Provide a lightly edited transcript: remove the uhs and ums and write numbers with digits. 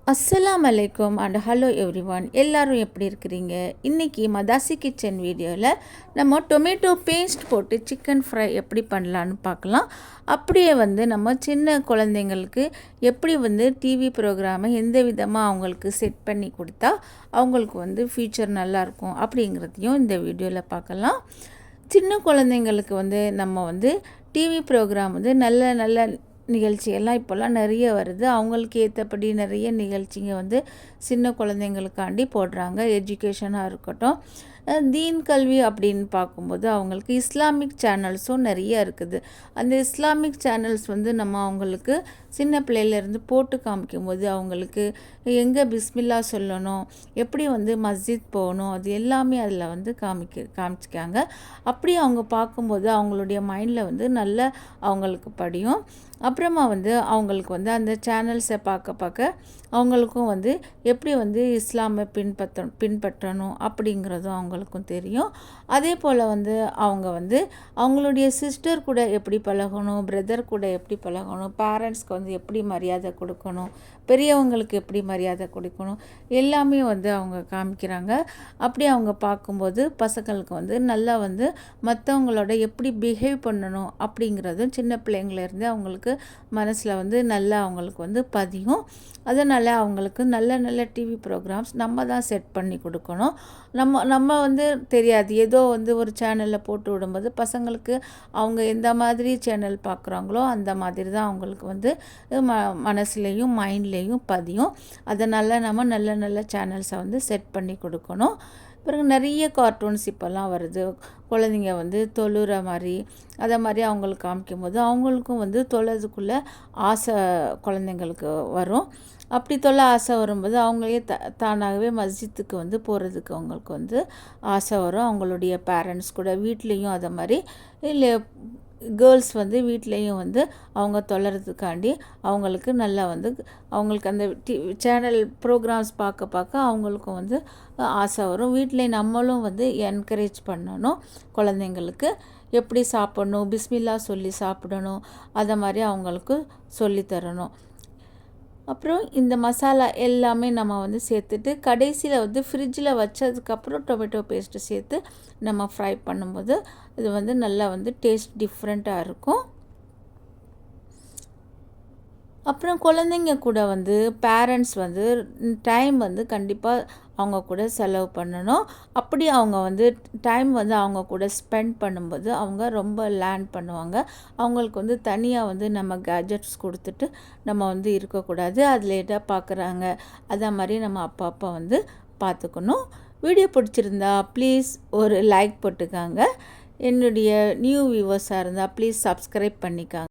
அஸ்ஸலாம் அலைக்கும் and hello everyone. எல்லாரும் எப்படி இருக்கிறீங்க? இன்றைக்கி மதாசி கிச்சன் வீடியோவில் நம்ம டொமேட்டோ பேஸ்ட் போட்டு சிக்கன் ஃப்ரை எப்படி பண்ணலான்னு பார்க்கலாம். அப்படியே நம்ம சின்ன குழந்தைங்களுக்கு எப்படி டிவி ப்ரோக்ராமை எந்த விதமாக அவங்களுக்கு செட் பண்ணி கொடுத்தா அவங்களுக்கு ஃப்யூச்சர் நல்லாயிருக்கும் அப்படிங்கிறதையும் இந்த வீடியோவில் பார்க்கலாம். சின்ன குழந்தைங்களுக்கு நம்ம டிவி ப்ரோக்ராம் நல்ல நல்ல நிகழ்ச்சியெல்லாம் இப்போல்லாம் நிறைய வருது. அவங்களுக்கு ஏற்றபடி நிறைய நிகழ்ச்சிங்க சின்ன குழந்தைங்களுக்காண்டி போடுறாங்க. எஜுகேஷனாக இருக்கட்டும், தீன் கல்வி அப்படின்னு பார்க்கும்போது அவங்களுக்கு இஸ்லாமிக் சேனல்ஸும் நிறைய இருக்குது. அந்த இஸ்லாமிக் சேனல்ஸ் நம்ம அவங்களுக்கு சின்ன பிள்ளையிலேருந்து போட்டு காமிக்கும்போது அவங்களுக்கு எங்கே பிஸ்மில்லா சொல்லணும், எப்படி மஸ்ஜித் போகணும், அது எல்லாமே அதில் காமிச்சிக்காங்க. அப்படி அவங்க பார்க்கும்போது அவங்களுடைய மைண்டில் நல்ல அவங்களுக்கு படியும். அப்புறமா அவங்களுக்கு அந்த சேனல்ஸை பார்க்க அவங்களுக்கும் எப்படி இஸ்லாமை பின்பற்றணும் அப்படிங்கிறதும் அவங்களுக்கும் தெரியும். அதே போல் அவங்க அவங்களுடைய சிஸ்டர் கூட எப்படி பழகணும், பிரதர் கூட எப்படி பழகணும், பேரண்ட்ஸ்க்கு எப்படி மரியாதை கொடுக்கணும், பெரியவங்களுக்கு எப்படி மரியாதை கொடுக்கணும், எல்லாமே அவங்க காமிக்கிறாங்க. அப்படி அவங்க பார்க்கும்போது பசங்களுக்கு நல்லா மற்றவங்களோட எப்படி பிஹேவ் பண்ணணும் அப்படிங்கிறதும் சின்ன பிள்ளைங்கள்லேருந்து அவங்களுக்கு மனசில் நல்லா அவங்களுக்கு பதியும். அதனால் அவங்களுக்கு நல்ல நல்ல டிவி ப்ரோக்ராம்ஸ் நம்ம தான் செட் பண்ணி கொடுக்கணும். நம்ம தெரியாது, ஏதோ ஒரு சேனலில் போட்டு விடும்போது பசங்களுக்கு அவங்க எந்த மாதிரி சேனல் பார்க்குறாங்களோ அந்த மாதிரி தான் அவங்களுக்கு மனசுலேயும் மைண்ட்லேயும் பதியும். அதனால் நம்ம நல்ல நல்ல சேனல்ஸை செட் பண்ணி கொடுக்கணும். பிறகு நிறைய கார்ட்டூன்ஸ் இப்போல்லாம் வருது. குழந்தைங்க தொழுற மாதிரி அதை மாதிரி அவங்களுக்கு காமிக்கும்போது அவங்களுக்கும் தொழுறதுக்குள்ளே ஆசை குழந்தைங்களுக்கு வரும். அப்படி தொல்லை ஆசை வரும்போது அவங்களே தானாகவே மஸ்ஜித்துக்கு போகிறதுக்கு அவங்களுக்கு ஆசை வரும். அவங்களுடைய பேரண்ட்ஸ் கூட வீட்லேயும் அதை மாதிரி இல்லை கேர்ள்ஸ் வீட்லேயும் அவங்க தொழறதுக்காண்டி அவங்களுக்கு நல்லா அவங்களுக்கு அந்த சேனல் ப்ரோக்ராம்ஸ் பார்க்க அவங்களுக்கும் ஆசை வரும். வீட்டில் நம்மளும் என்கரேஜ் பண்ணணும். குழந்தைங்களுக்கு எப்படி சாப்பிடணும், பிஸ்மில்லா சொல்லி சாப்பிடணும், அதை மாதிரி அவங்களுக்கு சொல்லித்தரணும். அப்புறம் இந்த மசாலா எல்லாமே நம்ம சேர்த்துட்டு கடைசியில் ஃப்ரிட்ஜில் வச்சதுக்கப்புறம் டொமேட்டோ பேஸ்ட்டு சேர்த்து நம்ம ஃப்ரை பண்ணும்போது இது நல்லா டேஸ்ட் டிஃப்ரெண்ட்டாக இருக்கும். அப்புறம் குழந்தைங்க கூட பேரண்ட்ஸ் டைம் கண்டிப்பாக அவங்க கூட செலவு பண்ணணும். அப்படி அவங்க டைம் அவங்க கூட ஸ்பெண்ட் பண்ணும்போது அவங்க ரொம்ப லேர்ன் பண்ணுவாங்க. அவங்களுக்கு தனியாக நம்ம கேஜெட்ஸ் கொடுத்துட்டு நம்ம இருக்கக்கூடாது. அது லேட்டாக பார்க்குறாங்க, அதை மாதிரி நம்ம அப்பப்போ பார்த்துக்கணும். வீடியோ பிடிச்சிருந்தா ப்ளீஸ் ஒரு லைக் போட்டுக்காங்க. என்னுடைய நியூ வியூவர்ஸாக இருந்தால் ப்ளீஸ் சப்ஸ்கிரைப் பண்ணிக்காங்க.